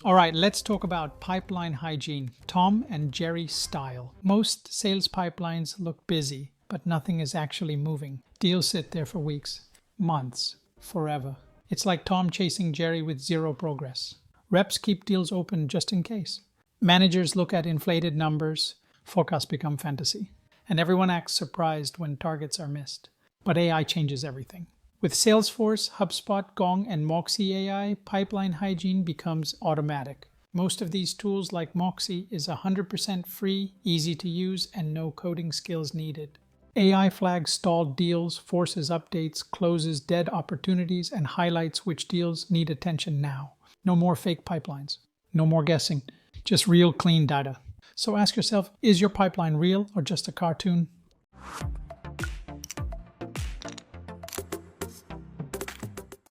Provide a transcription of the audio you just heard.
All right, let's talk about pipeline hygiene, Tom and Jerry style. Most sales pipelines look busy, but nothing is actually moving. Deals sit there for weeks, months, forever. It's like Tom chasing Jerry with zero progress. Reps keep deals open just in case. Managers look at inflated numbers, forecasts become fantasy. And everyone acts surprised when targets are missed. But AI changes everything. With Salesforce, HubSpot, Gong, and moksy.ai, pipeline hygiene becomes automatic. Most of these tools, like Moksy, is 100% free, easy to use, and no coding skills needed. AI flags stalled deals, forces updates, closes dead opportunities, and highlights which deals need attention now. No more fake pipelines. No more guessing. Just real, clean data. So ask yourself, is your pipeline real or just a cartoon?